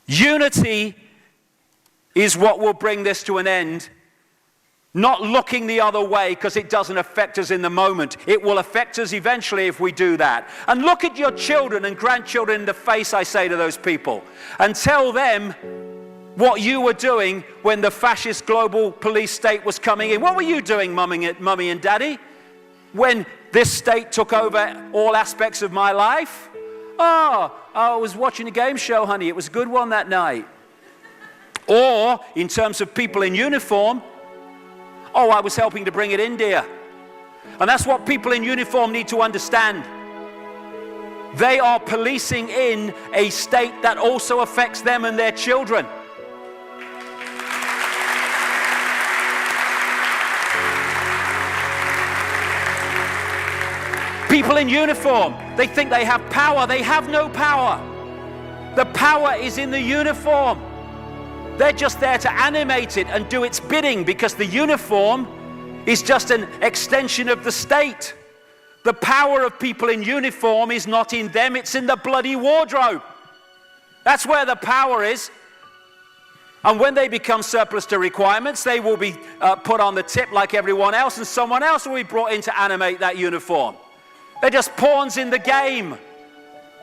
Unity is what will bring this to an end. Not looking the other way because it doesn't affect us in the moment. It will affect us eventually if we do that. And look at your children and grandchildren in the face, I say to those people, and tell them what you were doing when the fascist global police state was coming in. What were you doing, mummy and daddy, when this state took over all aspects of my life? Oh, I was watching a game show, honey. It was a good one that night. Or, in terms of people in uniform, oh, I was helping to bring it in, dear. And that's what people in uniform need to understand. They are policing in a state that also affects them and their children. People in uniform, they think they have power. They have no power. The power is in the uniform. They're just there to animate it and do its bidding because the uniform is just an extension of the state. The power of people in uniform is not in them, it's in the bloody wardrobe. That's where the power is. And when they become surplus to requirements, they will be put on the tip like everyone else, and someone else will be brought in to animate that uniform. They're just pawns in the game.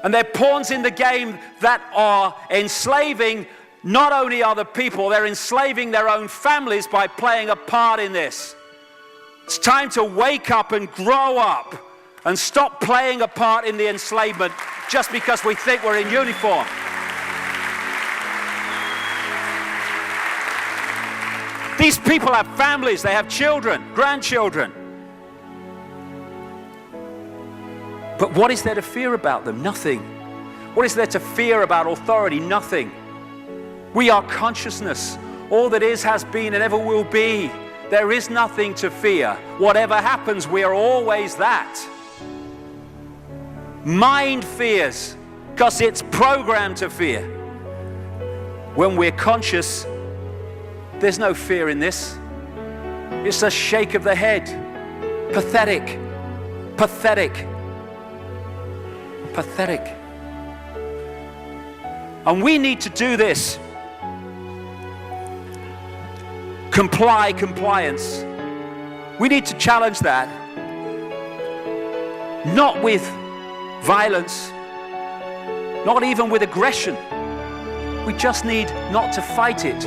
And they're pawns in the game that are enslaving not only other people, they're enslaving their own families by playing a part in this. It's time to wake up and grow up and stop playing a part in the enslavement just because we think we're in uniform. These people have families, they have children, grandchildren. But what is there to fear about them? Nothing. What is there to fear about authority? Nothing. We are consciousness. All that is, has been, and ever will be. There is nothing to fear. Whatever happens, we are always that. Mind fears because it's programmed to fear. When we're conscious, there's no fear in this. It's a shake of the head. Pathetic. Pathetic. Pathetic. And we need to do this. Compliance. We need to challenge that. Not with violence, not even with aggression. We just need not to fight it.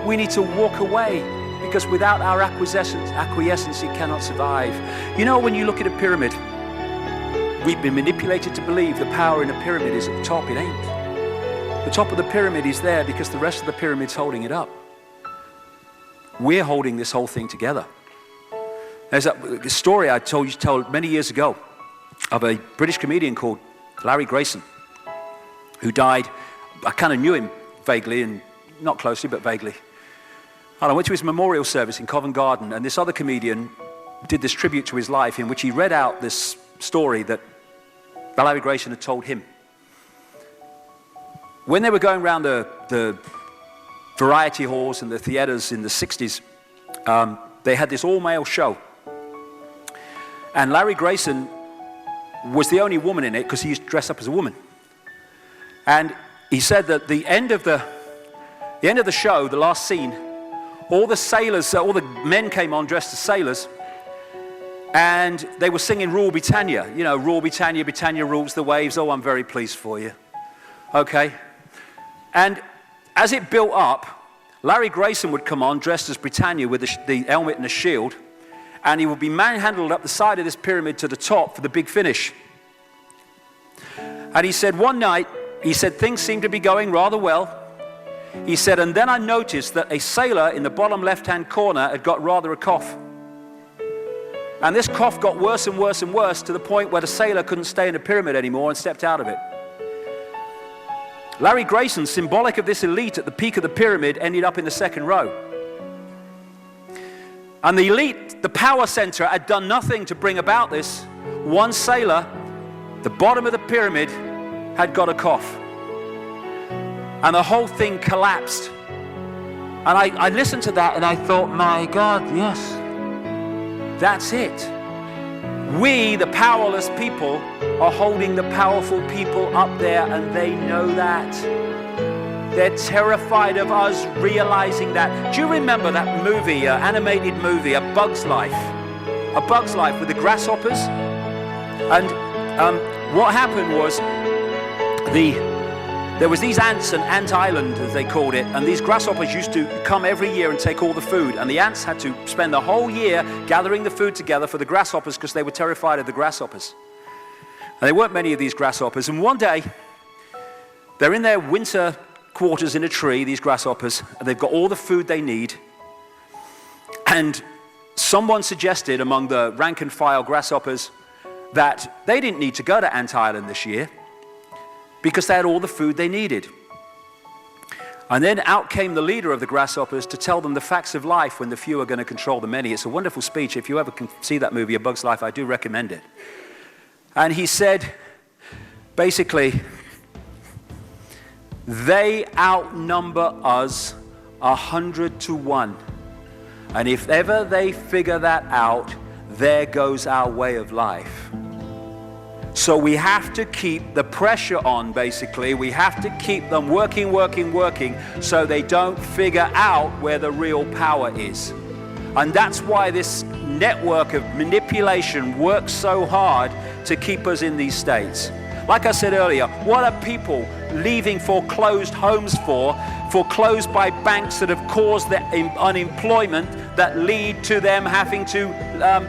We need to walk away, because without our acquiescence, it cannot survive. You know, when you look at a pyramid, we've been manipulated to believe the power in a pyramid is at the top. It ain't. The top of the pyramid is there because the rest of the pyramid's holding it up. We're holding this whole thing together. There's a story I told many years ago of a British comedian called Larry Grayson, who died. I kind of knew him vaguely, and not closely, but vaguely. And I went to his memorial service in Covent Garden, and this other comedian did this tribute to his life in which he read out this story that Larry Grayson had told him. When they were going around the variety halls and the theaters in the 60s, they had this all-male show. And Larry Grayson was the only woman in it because he used to dress up as a woman. And he said that the end of the show, the last scene, all the sailors, all the men came on dressed as sailors, and they were singing Rule Britannia. You know, Rule Britannia, Britannia rules the waves. Oh, I'm very pleased for you. Okay. And as it built up, Larry Grayson would come on dressed as Britannia with the helmet and the shield, and he would be manhandled up the side of this pyramid to the top for the big finish. And he said one night, he said things seemed to be going rather well. He said, and then I noticed that a sailor in the bottom left-hand corner had got rather a cough. And this cough got worse and worse and worse to the point where the sailor couldn't stay in the pyramid anymore and stepped out of it. Larry Grayson, symbolic of this elite at the peak of the pyramid, ended up in the second row. And the elite, the power center, had done nothing to bring about this. One sailor, the bottom of the pyramid, had got a cough. And the whole thing collapsed. And I listened to that and I thought, my God, yes, that's it. We, the powerless people, are holding the powerful people up there, and they know that. They're terrified of us realizing that. Do you remember that movie, animated movie, A Bug's Life? A Bug's Life with the grasshoppers? And what happened was there was these ants, an ant island as they called it, and these grasshoppers used to come every year and take all the food, and the ants had to spend the whole year gathering the food together for the grasshoppers because they were terrified of the grasshoppers. And there weren't many of these grasshoppers, and one day they're in their winter quarters in a tree, these grasshoppers, and they've got all the food they need, and someone suggested among the rank and file grasshoppers that they didn't need to go to Ant Island this year because they had all the food they needed. And then out came the leader of the grasshoppers to tell them the facts of life when the few are going to control the many. It's a wonderful speech. If you ever can see that movie, A Bug's Life, I do recommend it. And he said, basically, they outnumber us 100 to 1. And if ever they figure that out, there goes our way of life. So we have to keep the pressure on, basically. We have to keep them working, so they don't figure out where the real power is. And that's why this network of manipulation works so hard to keep us in these states. Like I said earlier, what are people leaving foreclosed homes for? Foreclosed by banks that have caused the unemployment that lead to them having to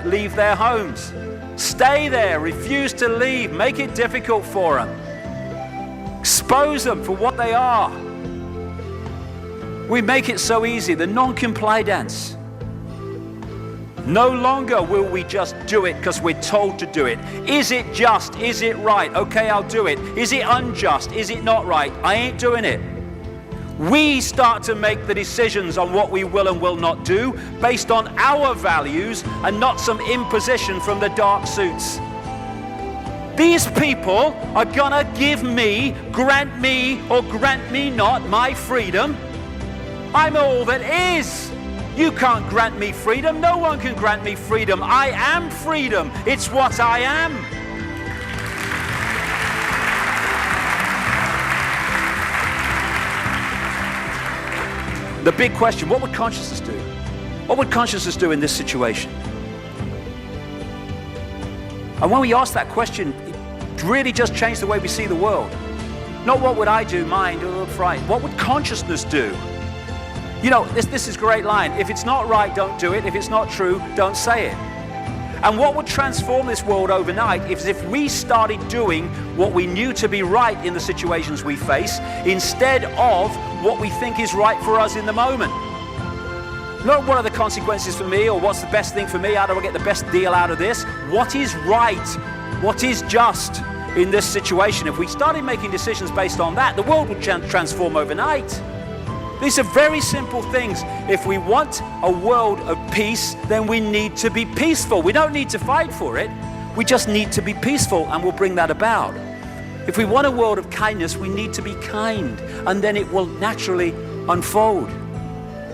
leave their homes. Stay there, refuse to leave, make it difficult for them. Expose them for what they are. We make it so easy, the non-compliance. No longer will we just do it because we're told to do it. Is it just? Is it right? Okay, I'll do it. Is it unjust? Is it not right? I ain't doing it. We start to make the decisions on what we will and will not do based on our values and not some imposition from the dark suits. These people are gonna give me, grant me, or grant me not my freedom. I'm all that is. You can't grant me freedom. No one can grant me freedom. I am freedom. It's what I am. The big question, what would consciousness do? What would consciousness do in this situation? And when we ask that question, it really just changed the way we see the world. Not what would I do, mind, or fright. What would consciousness do? You know, this is a great line. If it's not right, don't do it. If it's not true, don't say it. And what would transform this world overnight is if we started doing what we knew to be right in the situations we face instead of what we think is right for us in the moment. Not what are the consequences for me or what's the best thing for me, how do I get the best deal out of this? What is right? What is just in this situation? If we started making decisions based on that, the world would transform overnight. These are very simple things. If we want a world of peace, then we need to be peaceful. We don't need to fight for it. We just need to be peaceful, and we'll bring that about. If we want a world of kindness, we need to be kind, and then it will naturally unfold.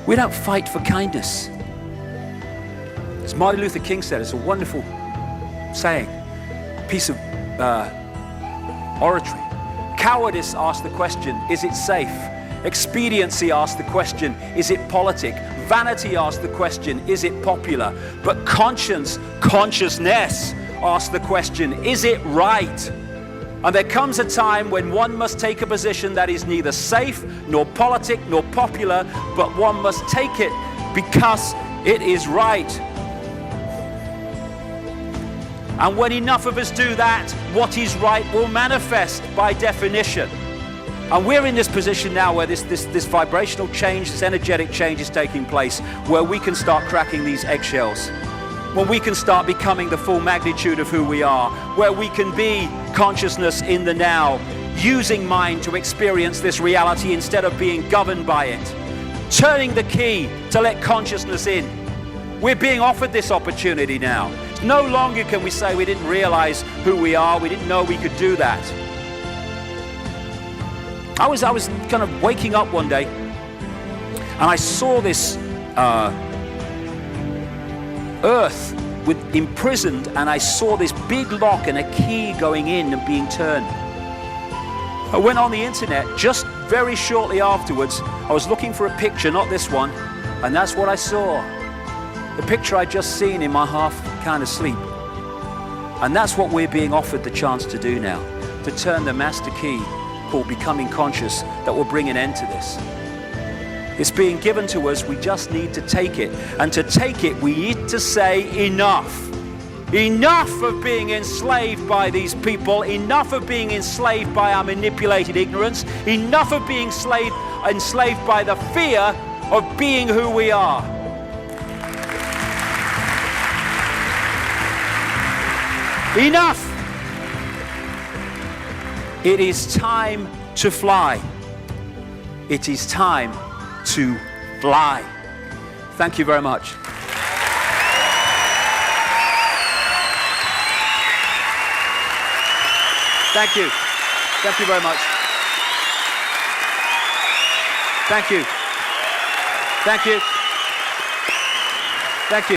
We don't fight for kindness. As Martin Luther King said, it's a wonderful saying, piece of oratory. Cowardice asks the question, is it safe? Expediency asks the question, is it politic? Vanity asks the question, is it popular? But consciousness asks the question, is it right? And there comes a time when one must take a position that is neither safe, nor politic, nor popular, but one must take it because it is right. And when enough of us do that, what is right will manifest by definition. And we're in this position now where this vibrational change, this energetic change is taking place, where we can start cracking these eggshells, where we can start becoming the full magnitude of who we are, where we can be consciousness in the now, using mind to experience this reality instead of being governed by it, turning the key to let consciousness in. We're being offered this opportunity now. No longer can we say we didn't realize who we are, we didn't know we could do that. I was kind of waking up one day and I saw this earth imprisoned, and I saw this big lock and a key going in and being turned. I went on the internet just very shortly afterwards. I was looking for a picture, not this one, and that's what I saw. The picture I'd just seen in my half kind of sleep. And that's what we're being offered the chance to do now, to turn the master key called becoming conscious that will bring an end to this. It's being given to us, we just need to take it. And to take it, we need to say enough. Enough of being enslaved by these people, enough of being enslaved by our manipulated ignorance, enough of being enslaved by the fear of being who we are. Enough! It is time to fly. It is time to fly. Thank you very much. Thank you. Thank you very much. Thank you. Thank you. Thank you.